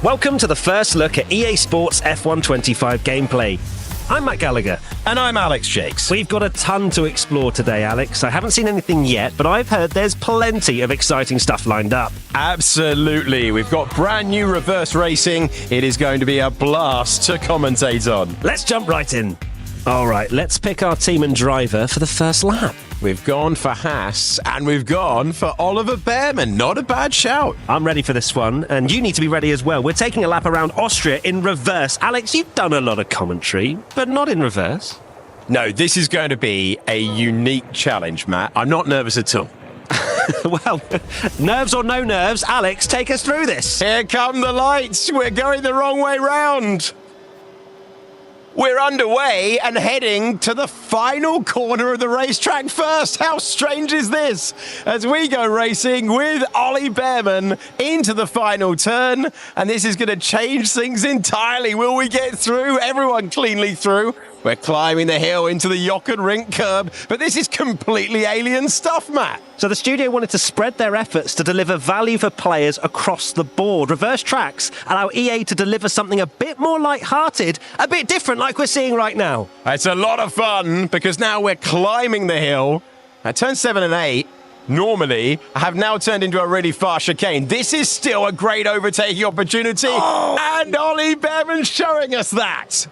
Welcome to the first look at EA Sports F1 25 gameplay. I'm Matt Gallagher. And I'm Alex Jakes. We've got a ton to explore today, Alex. I haven't seen anything yet, but I've heard there's plenty of exciting stuff lined up. Absolutely. We've got brand new reverse racing. It is going to be a blast to commentate on. Let's jump right in. All right, let's pick our team and driver for the first lap. We've gone for Haas, and we've gone for Oliver Behrman. Not a bad shout. I'm ready for this one, and you need to be ready as well. We're taking a lap around Austria in reverse. Alex, you've done a lot of commentary, but not in reverse. No, this is going to be a unique challenge, Matt. I'm not nervous at all. Well, nerves or no nerves, Alex, take us through this. Here come the lights. We're going the wrong way round. We're underway and heading to the final corner of the racetrack first. How strange is this? As we go racing with Ollie Behrman into the final turn, and this is going to change things entirely. Will we get through? Everyone cleanly through. We're climbing the hill into the Jochen curb, but this is completely alien stuff, Matt. So the studio wanted to spread their efforts to deliver value for players across the board. Reverse tracks allow EA to deliver something a bit more light-hearted, a bit different like we're seeing right now. It's a lot of fun because now we're climbing the hill. At turn 7 and 8, normally have now turned into a really fast chicane. This is still a great overtaking opportunity, and Ollie Behrman's showing us that.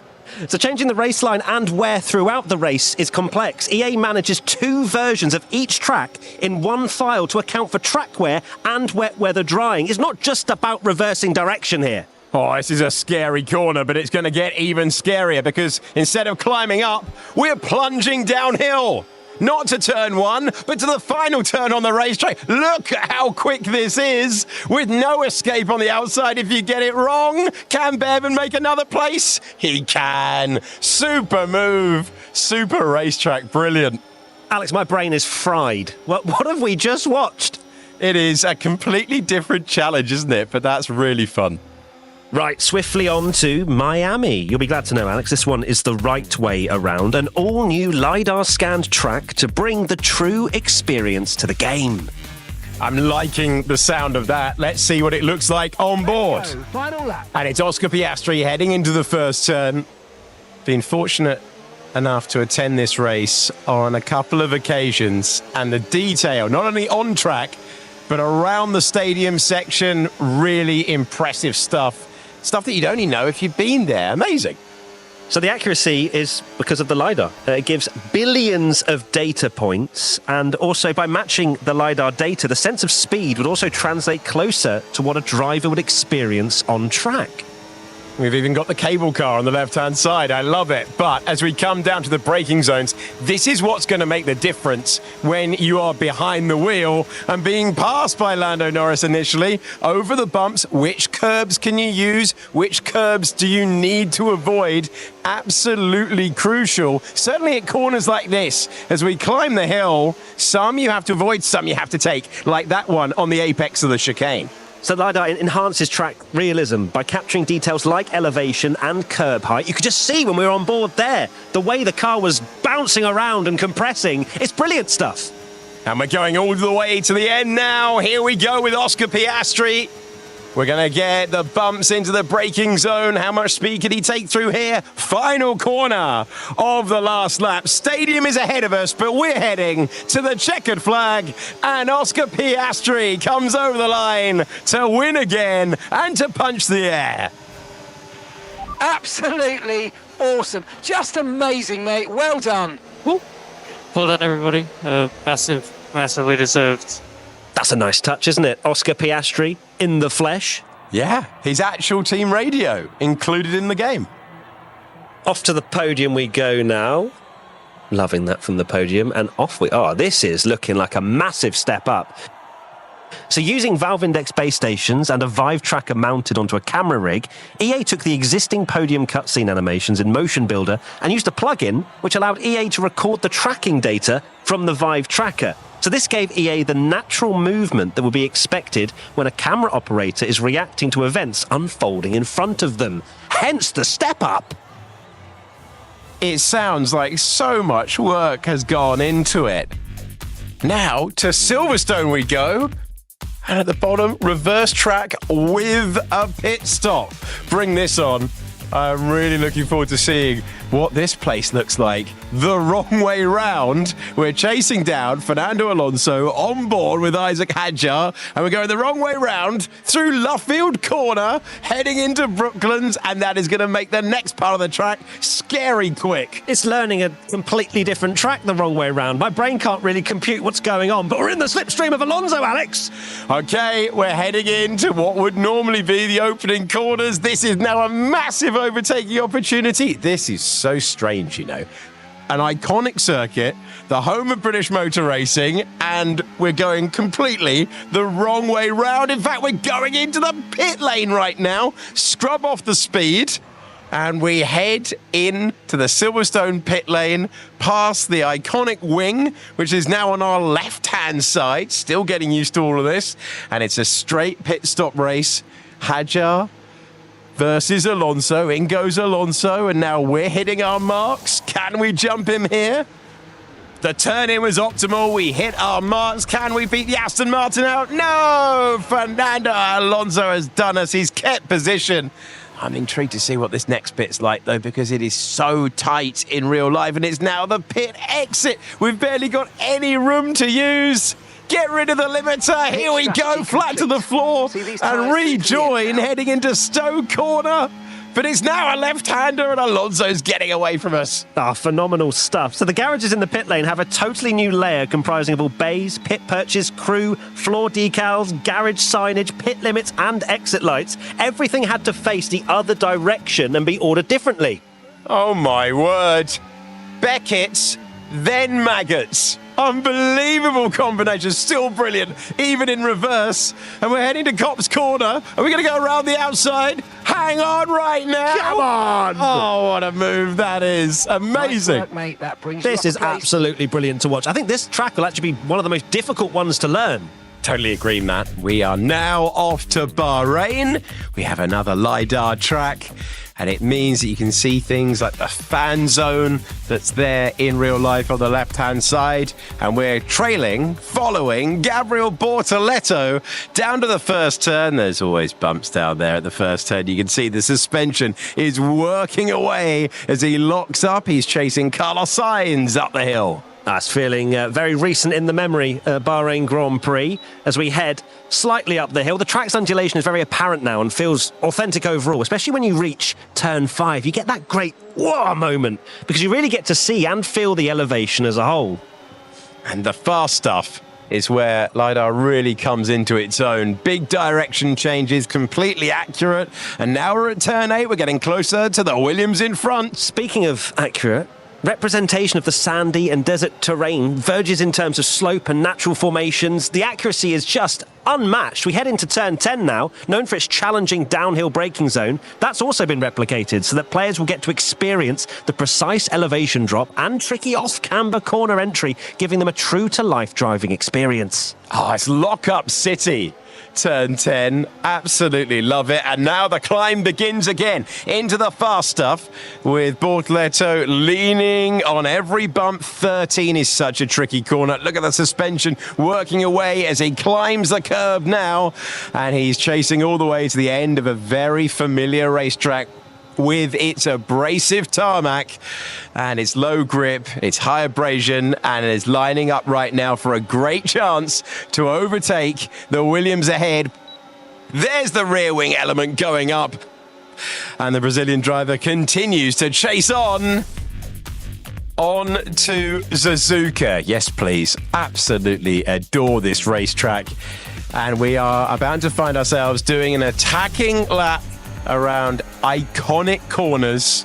So changing the race line and wear throughout the race is complex. EA manages two versions of each track in one file to account for track wear and wet weather drying. It's not just about reversing direction here. Oh, this is a scary corner, but it's going to get even scarier because instead of climbing up, we're plunging downhill. Not to turn 1, but to the final turn on the racetrack. Look at how quick this is, with no escape on the outside if you get it wrong. Can Behrman make another place? He can. Super move. Super racetrack. Brilliant. Alex, my brain is fried. What have we just watched? It is a completely different challenge, isn't it? But that's really fun. Right, swiftly on to Miami. You'll be glad to know, Alex, this one is the right way around. An all-new LiDAR-scanned track to bring the true experience to the game. I'm liking the sound of that. Let's see what it looks like on board. Final lap. And it's Oscar Piastri heading into the first turn. Been fortunate enough to attend this race on a couple of occasions. And the detail, not only on track, but around the stadium section, really impressive stuff. Stuff that you'd only know if you'd been there. Amazing. So the accuracy is because of the LiDAR. It gives billions of data points, and also by matching the LiDAR data, the sense of speed would also translate closer to what a driver would experience on track. We've even got the cable car on the left-hand side. I love it. But as we come down to the braking zones, this is what's going to make the difference when you are behind the wheel and being passed by Lando Norris initially. Over the bumps, which curbs can you use? Which curbs do you need to avoid? Absolutely crucial. Certainly at corners like this, as we climb the hill, some you have to avoid, some you have to take, like that one on the apex of the chicane. So LiDAR enhances track realism by capturing details like elevation and curb height. You could just see when we were on board there, the way the car was bouncing around and compressing. It's brilliant stuff. And we're going all the way to the end now. Here we go with Oscar Piastri. We're going to get the bumps into the braking zone. How much speed can he take through here? Final corner of the last lap. Stadium is ahead of us, but we're heading to the checkered flag. And Oscar Piastri comes over the line to win again and to punch the air. Absolutely awesome. Just amazing, mate. Well done. Well done, everybody. Massively deserved. That's a nice touch, isn't it? Oscar Piastri in the flesh. Yeah, his actual team radio included in the game. Off to the podium we go now. Loving that from the podium. And off we are. This is looking like a massive step up. So using Valve Index base stations and a Vive tracker mounted onto a camera rig, EA took the existing podium cutscene animations in Motion Builder and used a plugin which allowed EA to record the tracking data from the Vive tracker. So this gave EA the natural movement that would be expected when a camera operator is reacting to events unfolding in front of them. Hence the step up. It sounds like so much work has gone into it. Now to Silverstone we go. And at the bottom, reverse track with a pit stop. Bring this on. I'm really looking forward to seeing what this place looks like. The wrong way round. We're chasing down Fernando Alonso on board with Isaac Hadjar, and we're going the wrong way round through Luffield Corner, heading into Brooklands, and that is going to make the next part of the track scary quick. It's learning a completely different track the wrong way round. My brain can't really compute what's going on, but we're in the slipstream of Alonso, Alex. Okay, we're heading into what would normally be the opening corners. This is now a massive overtaking opportunity. This is so strange, you know. An iconic circuit, the home of British motor racing, and we're going completely the wrong way round. In fact, we're going into the pit lane right now. Scrub off the speed, and we head into the Silverstone pit lane, past the iconic wing, which is now on our left-hand side. Still getting used to all of this, and it's a straight pit stop race. Hadjar versus Alonso. In goes Alonso, and now we're hitting our marks. Can we jump him here? The turn-in was optimal. We hit our marks. Can we beat the Aston Martin out? No! Fernando Alonso has done us. He's kept position. I'm intrigued to see what this next pit's like, though, because it is so tight in real life, and it's now the pit exit. We've barely got any room to use. Get rid of the limiter. Here we go, flat to the floor, and rejoin heading into Stowe Corner. But it's now a left-hander, and Alonso's getting away from us. Phenomenal stuff. So the garages in the pit lane have a totally new layer comprising of all bays, pit perches, crew, floor decals, garage signage, pit limits, and exit lights. Everything had to face the other direction and be ordered differently. Oh, my word. Beckett's, then maggots. Unbelievable combination, still brilliant, even in reverse. And we're heading to Copse Corner. Are we going to go around the outside? Hang on right now. Come on. Oh, what a move that is. Amazing. Nice work, mate. That brings This you is up a place. absolutely brilliant to watch. I think this track will actually be one of the most difficult ones to learn. Totally agree, Matt. We are now off to Bahrain. We have another LiDAR track, and it means that you can see things like the fan zone that's there in real life on the left-hand side. And we're following Gabriel Bortoletto down to the first turn. There's always bumps down there at the first turn. You can see the suspension is working away as he locks up. He's chasing Carlos Sainz up the hill. That's feeling very recent in the memory, Bahrain Grand Prix, as we head slightly up the hill. The track's undulation is very apparent now and feels authentic overall, especially when you reach turn 5. You get that great whoa moment because you really get to see and feel the elevation as a whole. And the fast stuff is where LiDAR really comes into its own. Big direction changes, completely accurate. And now we're at turn 8. We're getting closer to the Williams in front. Speaking of accurate, representation of the sandy and desert terrain verges in terms of slope and natural formations. The accuracy is just unmatched. We head into turn 10 now, known for its challenging downhill braking zone. That's also been replicated so that players will get to experience the precise elevation drop and tricky off-camber corner entry, giving them a true-to-life driving experience. Oh, it's Lock-Up City. Turn 10, absolutely love it. And now the climb begins again into the fast stuff with Bortoletto leaning on every bump. 13 is such a tricky corner. Look at the suspension working away as he climbs the curb now, and he's chasing all the way to the end of a very familiar racetrack with its abrasive tarmac and its low grip, its high abrasion, and is lining up right now for a great chance to overtake the Williams ahead. There's the rear wing element going up, and the Brazilian driver continues to chase on to Suzuka. Yes, please. Absolutely adore this racetrack. And we are about to find ourselves doing an attacking lap around iconic corners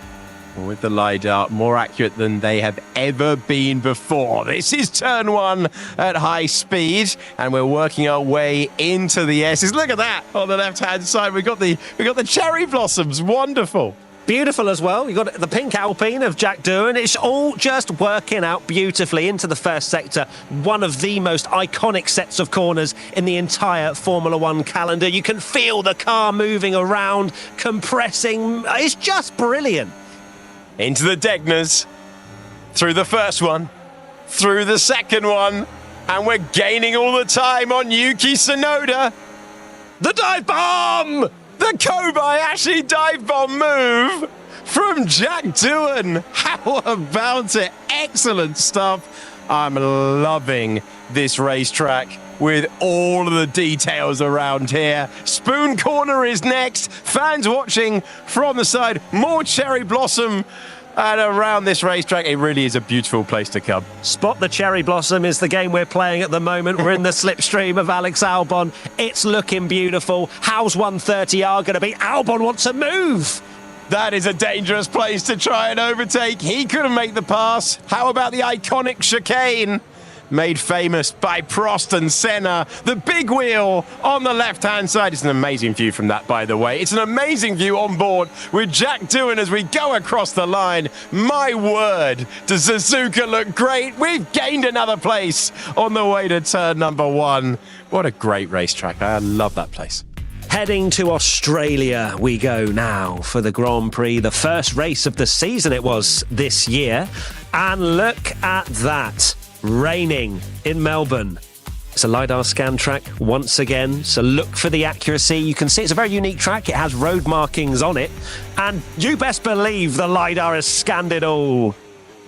with the LiDAR more accurate than they have ever been before. This is turn 1 at high speed, and we're working our way into the S's. Look at that on the left-hand side. We got the cherry blossoms. Wonderful. Beautiful as well. You've got the pink Alpine of Jack Doohan. It's all just working out beautifully into the first sector. One of the most iconic sets of corners in the entire Formula One calendar. You can feel the car moving around, compressing. It's just brilliant. Into the Degners. Through the first one. Through the second one. And we're gaining all the time on Yuki Tsunoda. The dive bomb! The Kobayashi dive bomb move from Jack Doohan. How about it? Excellent stuff. I'm loving this racetrack with all of the details around here. Spoon Corner is next. Fans watching from the side. More cherry blossom. And around this racetrack, it really is a beautiful place to come. Spot the Cherry Blossom is the game we're playing at the moment. We're in the slipstream of Alex Albon. It's looking beautiful. How's 130R going to be? Albon wants to move. That is a dangerous place to try and overtake. He couldn't make the pass. How about the iconic chicane? Made famous by Prost and Senna. The big wheel on the left-hand side. It's an amazing view from that, by the way. It's an amazing view on board with Jack Doohan as we go across the line. My word, does Suzuka look great? We've gained another place on the way to turn number 1. What a great racetrack. I love that place. Heading to Australia we go now for the Grand Prix. The first race of the season it was this year. And look at that. Raining in Melbourne. It's a LiDAR scan track once again, so look for the accuracy. You can see it's a very unique track. It has road markings on it, and you best believe the LiDAR has scanned it all.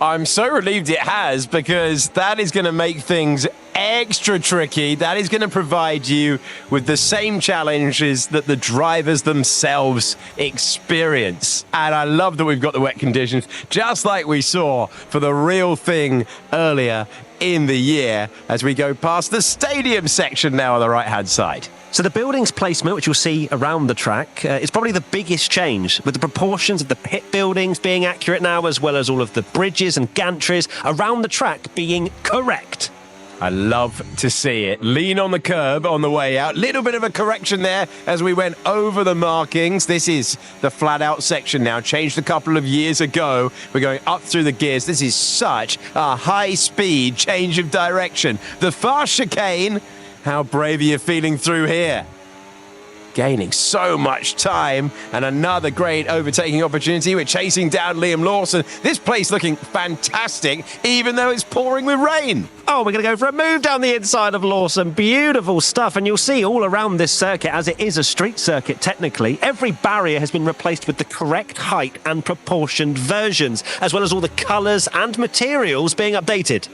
I'm so relieved it has, because that is going to make things extra tricky. That is going to provide you with the same challenges that the drivers themselves experience. And I love that we've got the wet conditions, just like we saw for the real thing earlier in the year, as we go past the stadium section now on the right-hand side. So the building's placement, which you'll see around the track, is probably the biggest change, with the proportions of the pit buildings being accurate now, as well as all of the bridges and gantries around the track being correct. I love to see it. Lean on the curb on the way out. Little bit of a correction there as we went over the markings. This is the flat-out section now. Changed a couple of years ago. We're going up through the gears. This is such a high-speed change of direction. The fast chicane. How brave are you feeling through here? Gaining so much time, and another great overtaking opportunity. We're chasing down Liam Lawson. This place looking fantastic, even though it's pouring with rain. Oh, we're going to go for a move down the inside of Lawson. Beautiful stuff. And you'll see all around this circuit, as it is a street circuit technically, every barrier has been replaced with the correct height and proportioned versions, as well as all the colours and materials being updated.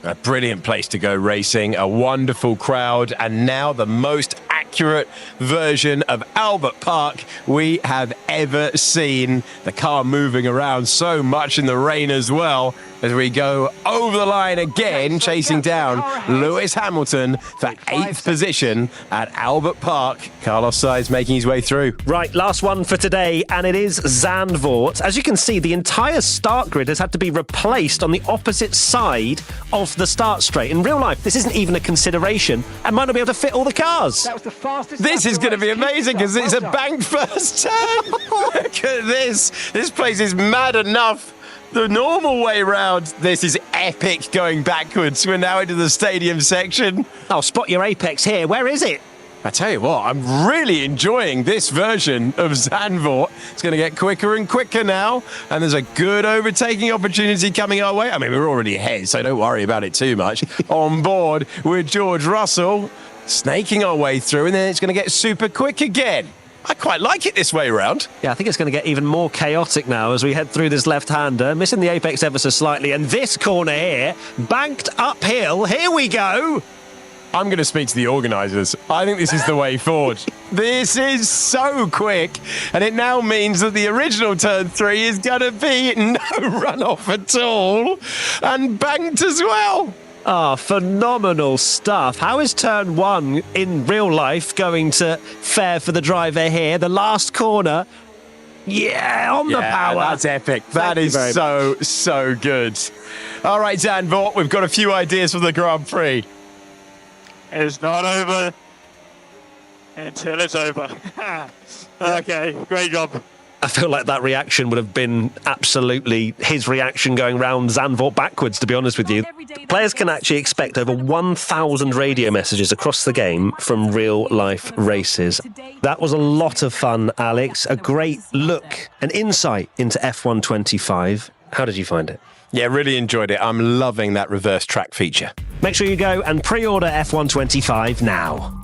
A brilliant place to go racing, a wonderful crowd, and now the most accurate version of Albert Park we have ever seen. The car moving around so much in the rain as well, as we go over the line again, chasing down Lewis Hamilton for 8th position at Albert Park. Carlos Sainz making his way through. Right, last one for today, and it is Zandvoort. As you can see, the entire start grid has had to be replaced on the opposite side of the start straight. In real life, this isn't even a consideration and might not be able to fit all the cars. That was the fastest. This is going to be amazing, because it's a banked first turn. Look at this. This place is mad enough. The normal way round, this is epic going backwards. We're now into the stadium section. I'll spot your apex here. Where is it? I tell you what, I'm really enjoying this version of Zandvoort. It's going to get quicker and quicker now, and there's a good overtaking opportunity coming our way. I mean, we're already ahead, so don't worry about it too much. On board with George Russell, snaking our way through, and then it's going to get super quick again. I quite like it this way around. Yeah, I think it's going to get even more chaotic now as we head through this left-hander, missing the apex ever so slightly, and this corner here, banked uphill. Here we go. I'm going to speak to the organisers. I think this is the way forward. This is so quick, and it now means that the original turn 3 is going to be no runoff at all, and banked as well. Ah, phenomenal stuff. How is turn 1 in real life going to fare for the driver here? The last corner. Yeah, on the power. That's epic. That is so good. All right, Zandvoort, we've got a few ideas for the Grand Prix. It's not over until it's over. Okay, great job. I feel like that reaction would have been absolutely his reaction going round Zandvoort backwards, to be honest with you. Players can actually expect over 1,000 radio messages across the game from real-life races. That was a lot of fun, Alex. A great look, an insight into F1 25. How did you find it? Yeah, really enjoyed it. I'm loving that reverse track feature. Make sure you go and pre-order F125 now.